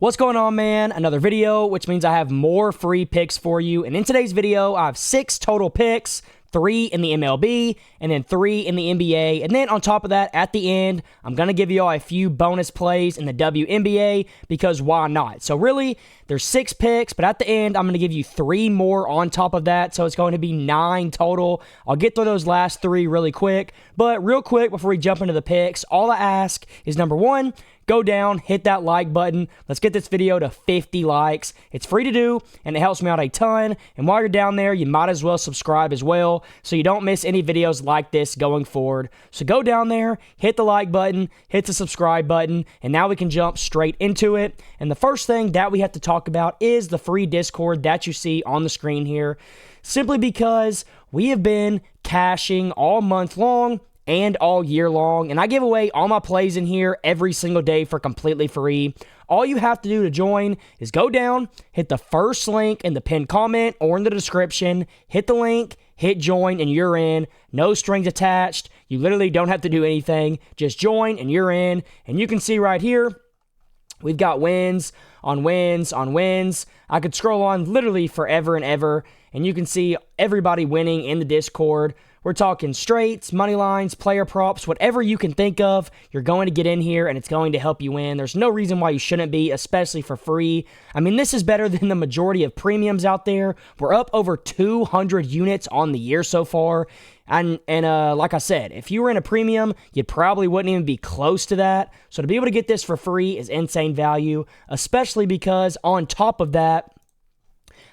What's going on, man? Another video, which means I have more free picks for you. And in today's video, I have 6 total picks, 3 in the MLB, and then 3 in the NBA. And then on top of that, at the end, I'm going to give you all a few bonus plays in the WNBA because why not? So really, there's 6 picks, but at the end, I'm going to give you 3 more on top of that. So it's going to be 9 total. I'll get through those last 3 really quick. But real quick, before we jump into the picks, all I ask is number 1, go down, hit that like button. Let's get this video to 50 likes. It's free to do, and it helps me out a ton. And while you're down there, you might as well subscribe as well so you don't miss any videos like this going forward. So go down there, hit the like button, hit the subscribe button, and now we can jump straight into it. And the first thing that we have to talk about is the free Discord that you see on the screen here. Simply because we have been cashing all month long and all year long, and I give away all my plays in here every single day for completely free. All you have to do to join is go down, hit the first link in the pinned comment or in the description, hit the link, hit join, and you're in. No strings attached. You literally don't have to do anything. Just join and you're in. And you can see right here, we've got wins on wins on wins. I could scroll on literally forever and ever, and you can see everybody winning in the Discord. We're talking straights, money lines, player props, whatever you can think of, you're going to get in here and it's going to help you win. There's no reason why you shouldn't be, especially for free. I mean, this is better than the majority of premiums out there. We're up over 200 units on the year so far. And like I said, if you were in a premium, you probably wouldn't even be close to that. So to be able to get this for free is insane value, especially because on top of that,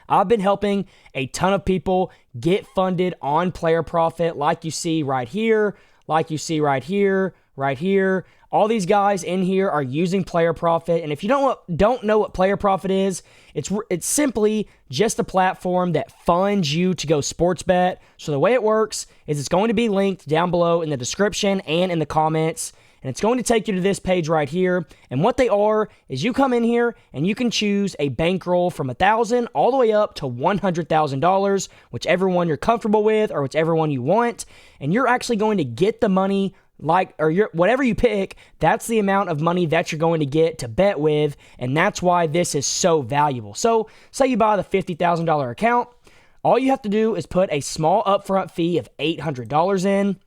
I've been helping a ton of people get funded on player profit like you see right here, like you see right here, right here. All these guys in here are using player profit. And if you don't know what player profit is, it's simply just a platform that funds you to go sports bet. So the way it works is it's going to be linked down below in the description and in the comments. And it's going to take you to this page right here. And what they are is you come in here and you can choose a bankroll from $1,000 all the way up to $100,000, whichever one you're comfortable with or whichever one you want. And you're actually going to get the money whatever you pick, that's the amount of money that you're going to get to bet with. And that's why this is so valuable. So say you buy the $50,000 account. All you have to do is put a small upfront fee of $800 in.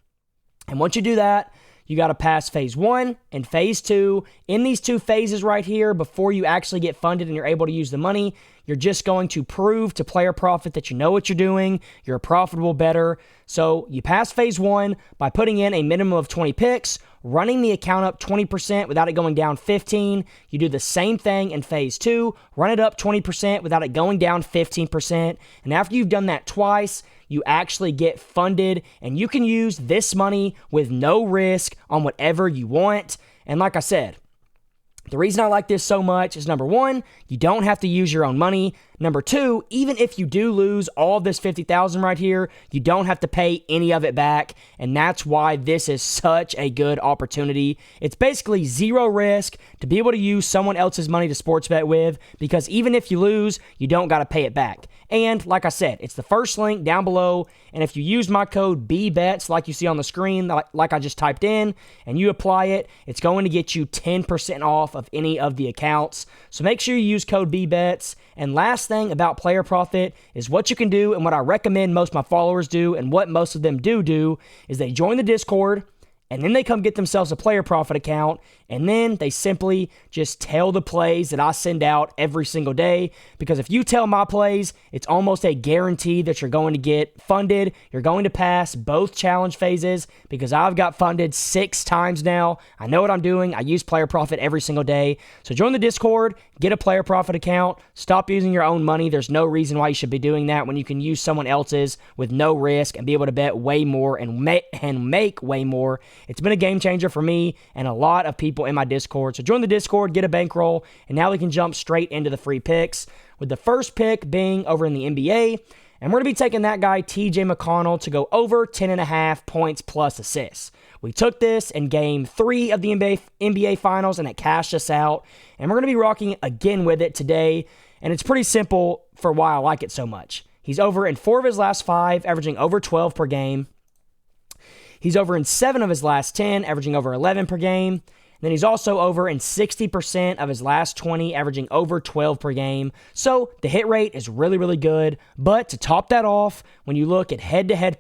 And once you do that, you got to pass phase 1 and phase 2. In these 2 phases right here, before you actually get funded and you're able to use the money, you're just going to prove to player profit that you know what you're doing. You're a profitable bettor. So you pass phase 1 by putting in a minimum of 20 picks, running the account up 20% without it going down 15. You do the same thing in phase 2, run it up 20% without it going down 15%. And after you've done that twice, you actually get funded, and you can use this money with no risk on whatever you want. And like I said, the reason I like this so much is number 1, you don't have to use your own money. Number 2, even if you do lose all of this $50,000 right here, you don't have to pay any of it back. And that's why this is such a good opportunity. It's basically zero risk to be able to use someone else's money to sports bet with, because even if you lose, you don't got to pay it back. And like I said, it's the first link down below. And if you use my code BBETS, like you see on the screen, like I just typed in, and you apply it, it's going to get you 10% off of any of the accounts. So make sure you use code BBETS. And last thing about player profit is what you can do, and what I recommend most of my followers do, and what most of them do is they join the Discord, and then they come get themselves a player profit account, and then they simply just tell the plays that I send out every single day. Because if you tell my plays, it's almost a guarantee that you're going to get funded. You're going to pass both challenge phases, because I've got funded 6 times now. I know what I'm doing. I use player profit every single day. So join the Discord, get a player profit account, stop using your own money. There's no reason why you should be doing that when you can use someone else's with no risk and be able to bet way more and make way more. It's been a game changer for me and a lot of people in my Discord. So join the Discord, get a bankroll, and now we can jump straight into the free picks, with the first pick being over in the NBA. And we're going to be taking that guy, TJ McConnell, to go over 10.5 points plus assists. We took this in game 3 of the NBA Finals, and it cashed us out. And we're going to be rocking again with it today. And it's pretty simple for why I like it so much. He's over in 4 of his last 5, averaging over 12 per game. He's over in 7 of his last 10, averaging over 11 per game. then he's also over in 60% of his last 20, averaging over 12 per game. So the hit rate is really, really good. But to top that off, when you look at head-to-head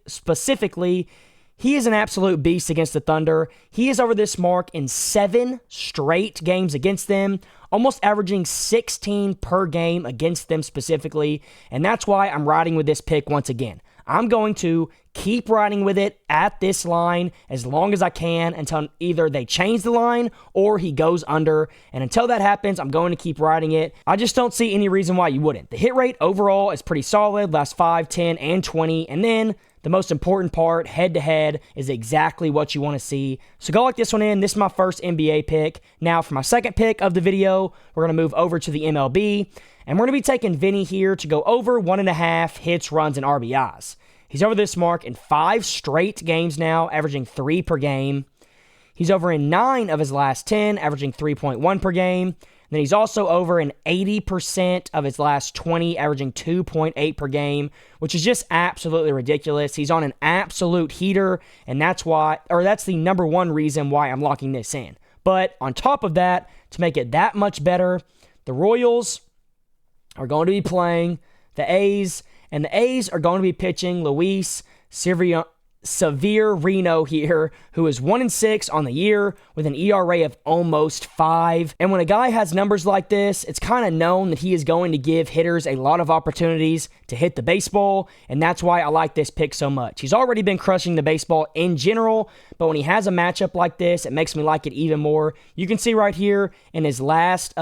specifically, he is an absolute beast against the Thunder. He is over this mark in 7 straight games against them, almost averaging 16 per game against them specifically. And that's why I'm riding with this pick once again. I'm going to keep riding with it at this line as long as I can until either they change the line or he goes under. And until that happens, I'm going to keep riding it. I just don't see any reason why you wouldn't. The hit rate overall is pretty solid, last 5, 10, and 20. And then the most important part, head-to-head, is exactly what you want to see. So go like this one in. This is my first NBA pick. Now for my second pick of the video, we're going to move over to the MLB. And we're going to be taking Vinny here to go over 1.5 hits, runs, and RBIs. He's over this mark in 5 straight games now, averaging 3 per game. He's over in 9 of his last 10, averaging 3.1 per game. Then he's also over in 80% of his last 20, averaging 2.8 per game, which is just absolutely ridiculous. He's on an absolute heater, and that's the number one reason why I'm locking this in. But on top of that, to make it that much better, the Royals are going to be playing the A's, and the A's are going to be pitching Luis Severino here, who is 1-6 on the year with an ERA of almost 5. And when a guy has numbers like this, it's kind of known that he is going to give hitters a lot of opportunities to hit the baseball, and that's why I like this pick so much. He's already been crushing the baseball in general, but when he has a matchup like this, it makes me like it even more. You can see right here in his last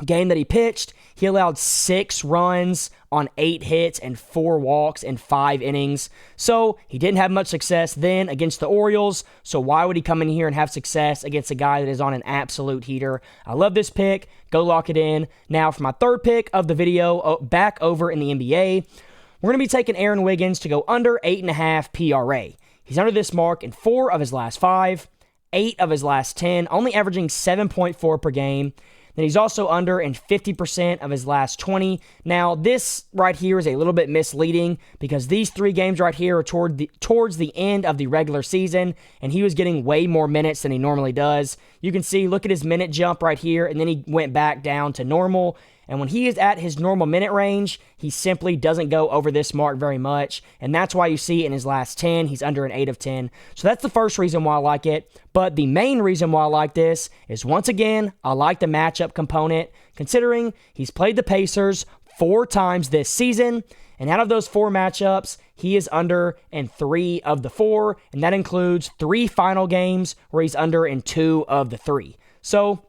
game that he pitched, he allowed 6 runs on 8 hits and 4 walks in 5 innings. So he didn't have much success then against the Orioles. So why would he come in here and have success against a guy that is on an absolute heater? I love this pick. Go lock it in. Now for my third pick of the video, back over in the NBA, we're going to be taking Aaron Wiggins to go under 8.5 PRA. He's under this mark in 4 of his last 5, 8 of his last 10, only averaging 7.4 per game. Then he's also under in 50% of his last 20. Now, this right here is a little bit misleading because these 3 games right here are towards the end of the regular season, and he was getting way more minutes than he normally does. You can see, look at his minute jump right here, and then he went back down to normal. And when he is at his normal minute range, he simply doesn't go over this mark very much. And that's why you see in his last 10, he's under an 8 of 10. So that's the first reason why I like it. But the main reason why I like this is, once again, I like the matchup component, considering he's played the Pacers 4 times this season. And out of those 4 matchups, he is under in 3 of the 4. And that includes 3 final games where he's under in 2 of the 3. So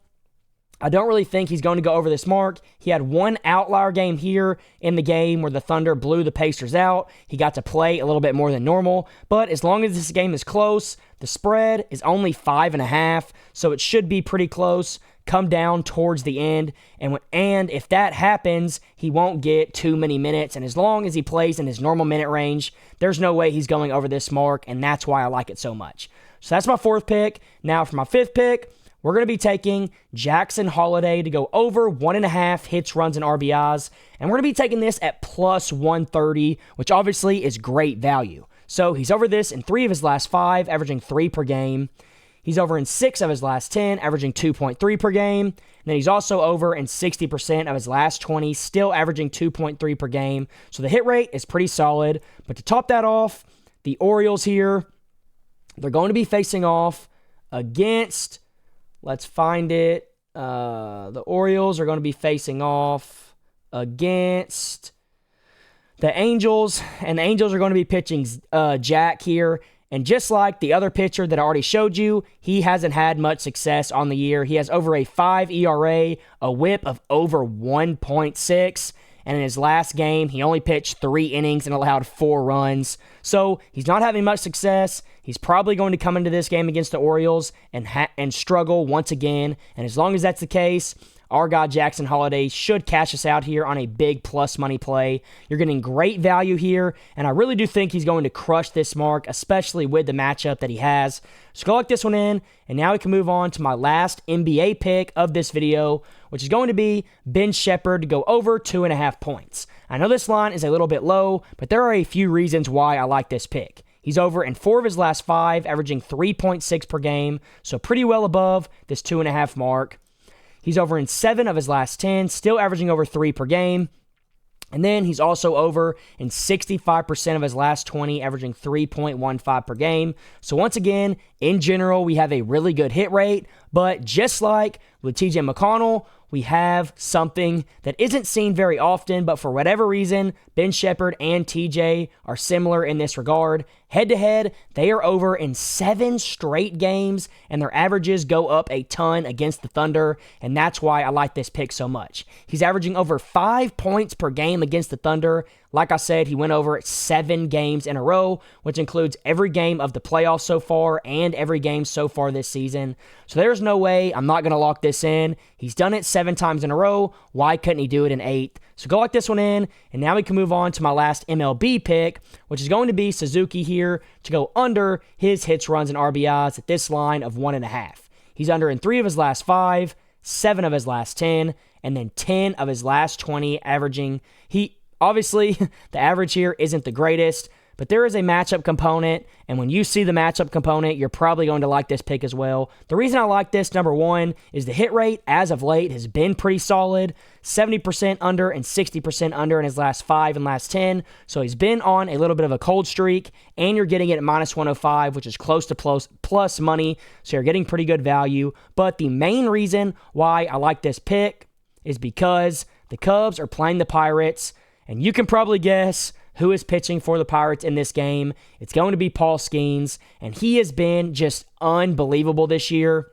I don't really think he's going to go over this mark. He had 1 outlier game here in the game where the Thunder blew the Pacers out. He got to play a little bit more than normal. But as long as this game is close, the spread is only 5.5, so it should be pretty close. Come down towards the end, and if that happens, he won't get too many minutes. And as long as he plays in his normal minute range, there's no way he's going over this mark, and that's why I like it so much. So that's my 4th pick. Now for my 5th pick, we're going to be taking Jackson Holiday to go over 1.5 hits, runs, and RBIs. And we're going to be taking this at plus 130, which obviously is great value. So he's over this in 3 of his last 5, averaging 3 per game. He's over in 6 of his last 10, averaging 2.3 per game. And then he's also over in 60% of his last 20, still averaging 2.3 per game. So the hit rate is pretty solid. But to top that off, the Orioles here, they're going to be facing off against... Let's find it. The Orioles are going to be facing off against the Angels, and the Angels are going to be pitching Jack here. And just like the other pitcher that I already showed you, he hasn't had much success on the year. He has over a 5 ERA, a whip of over 1.6, and in his last game, he only pitched 3 innings and allowed 4 runs. So he's not having much success. He's probably going to come into this game against the Orioles and struggle once again. And as long as that's the case, our guy Jackson Holiday should cash us out here on a big plus money play. You're getting great value here, and I really do think he's going to crush this mark, especially with the matchup that he has. So go lock this one in, and now we can move on to my last NBA pick of this video, which is going to be Ben Shepherd to go over 2.5 points. I know this line is a little bit low, but there are a few reasons why I like this pick. He's over in 4 of his last 5, averaging 3.6 per game, so pretty well above this 2.5 mark. He's over in 7 of his last 10, still averaging over 3 per game. And then he's also over in 65% of his last 20, averaging 3.15 per game. So once again, in general, we have a really good hit rate, but just like with TJ McConnell, we have something that isn't seen very often, but for whatever reason, Ben Shepherd and TJ are similar in this regard. Head-to-head, they are over in 7 straight games, and their averages go up a ton against the Thunder, and that's why I like this pick so much. He's averaging over 5 points per game against the Thunder. Like I said, he went over 7 games in a row, which includes every game of the playoffs so far and every game so far this season. So there's no way I'm not going to lock this in. He's done it 7 times in a row. Why couldn't he do it in 8? So go lock this one in, and now we can move on to my last MLB pick, which is going to be Suzuki here to go under his hits, runs, and RBIs at this line of 1.5. He's under in 3 of his last 5, 7 of his last 10, and then 10 of his last 20, averaging... Obviously, the average here isn't the greatest, but there is a matchup component, and when you see the matchup component, you're probably going to like this pick as well. The reason I like this, number one, is the hit rate as of late has been pretty solid, 70% under and 60% under in his last 5 and last 10, so he's been on a little bit of a cold streak, and you're getting it at minus 105, which is close to plus money, so you're getting pretty good value. But the main reason why I like this pick is because the Cubs are playing the Pirates, and you can probably guess who is pitching for the Pirates in this game. It's going to be Paul Skeens, and he has been just unbelievable this year.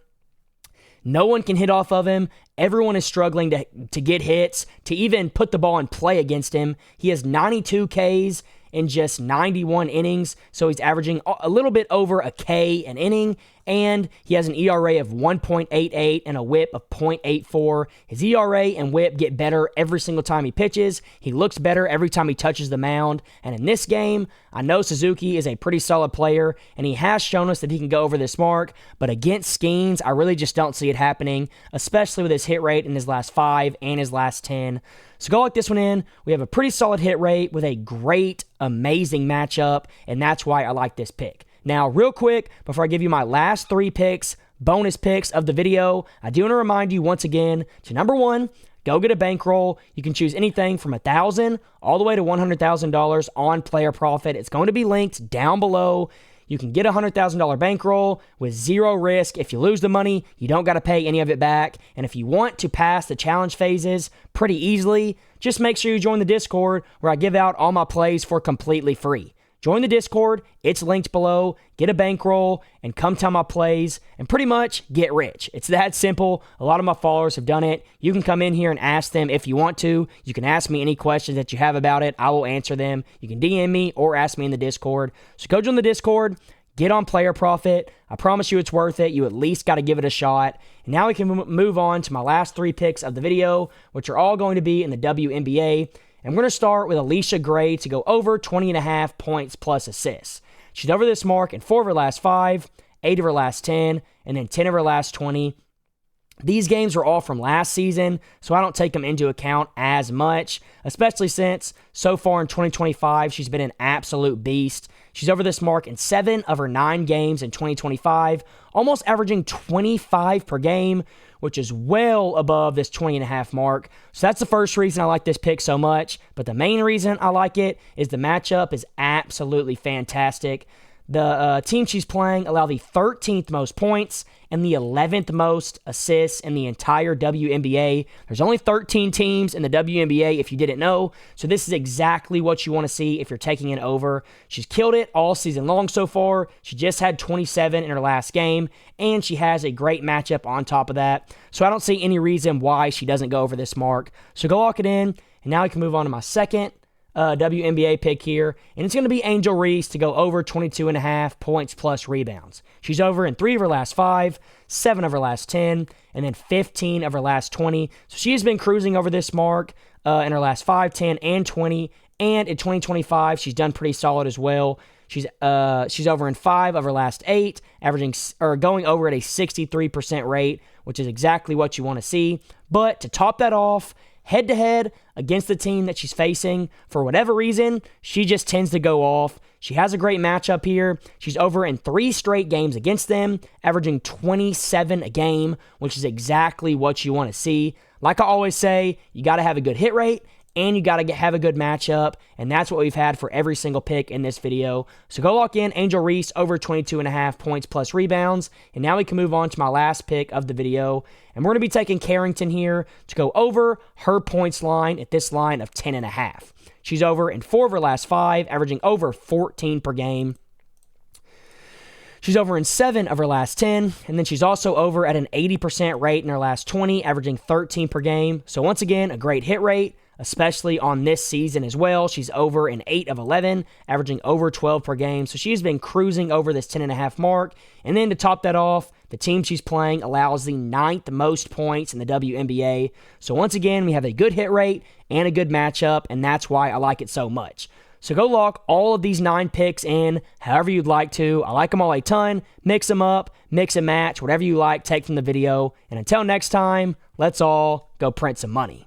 No one can hit off of him. Everyone is struggling to get hits, to even put the ball in play against him. He has 92 Ks in just 91 innings, so he's averaging a little bit over a K an inning, and he has an ERA of 1.88 and a whip of 0.84. His ERA and whip get better every single time he pitches. He looks better every time he touches the mound, and in this game, I know Suzuki is a pretty solid player, and he has shown us that he can go over this mark, but against Skeens, I really just don't see it happening, especially with his hit rate in his last 5 and his last 10. So go lock this one in. We have a pretty solid hit rate with a great, amazing matchup, and that's why I like this pick. Now, real quick, before I give you my last 3 picks, bonus picks of the video, I do want to remind you once again to number 1, go get a bankroll. You can choose anything from $1,000 all the way to $100,000 on Player Profit. It's going to be linked down below. You can get a $100,000 bankroll with 0 risk. If you lose the money, you don't got to pay any of it back. And if you want to pass the challenge phases pretty easily, just make sure you join the Discord where I give out all my plays for completely free. Join the Discord, it's linked below, get a bankroll, and come tell my plays, and pretty much get rich. It's that simple. A lot of my followers have done it. You can come in here and ask them if you want to. You can ask me any questions that you have about it. I will answer them. You can DM me or ask me in the Discord. So go join the Discord, get on Player Profit. I promise you it's worth it. You at least got to give it a shot. And now we can move on to my last 3 picks of the video, which are all going to be in the WNBA. And we're going to start with Alicia Gray to go over 20.5 points plus assists. She's over this mark in 4 of her last 5, 8 of her last 10, and then 10 of her last 20. These games were all from last season, so I don't take them into account as much, especially since so far in 2025, she's been an absolute beast. She's over this mark in 7 of her 9 games in 2025, almost averaging 25 per game, which is well above this 20.5 mark. So that's the first reason I like this pick so much. But the main reason I like it is the matchup is absolutely fantastic. The team she's playing allow the 13th most points and the 11th most assists in the entire WNBA. There's only 13 teams in the WNBA if you didn't know, so this is exactly what you want to see if you're taking it over. She's killed it all season long so far. She just had 27 in her last game, and she has a great matchup on top of that. So I don't see any reason why she doesn't go over this mark. So go lock it in, and now we can move on to my second WNBA pick here, and it's going to be Angel Reese to go over 22.5 points plus rebounds. She's over in 3 of her last 5, 7 of her last 10, and then 15 of her last 20. So she has been cruising over this mark in her last 5, 10, and 20, and in 2025, she's done pretty solid as well. She's over in 5 of her last 8, going over at a 63% rate, which is exactly what you want to see. But to top that off, head-to-head against the team that she's facing, for whatever reason, she just tends to go off. She has a great matchup here. She's over in 3 straight games against them, averaging 27 a game, which is exactly what you want to see. Like I always say, you got to have a good hit rate, and you got to have a good matchup, and that's what we've had for every single pick in this video. So go lock in Angel Reese over 22.5 points plus rebounds, and now we can move on to my last pick of the video, and we're going to be taking Carrington here to go over her points line at this line of 10.5. She's over in 4 of her last 5, averaging over 14 per game. She's over in 7 of her last 10, and then she's also over at an 80% rate in her last 20, averaging 13 per game. So once again, a great hit rate, especially on this season as well. She's over in 8 of 11, averaging over 12 per game. So she's been cruising over this 10.5 mark. And then to top that off, the team she's playing allows the 9th most points in the WNBA. So once again, we have a good hit rate and a good matchup, and that's why I like it so much. So go lock all of these 9 picks in however you'd like to. I like them all a ton. Mix them up, mix and match, whatever you like, take from the video. And until next time, let's all go print some money.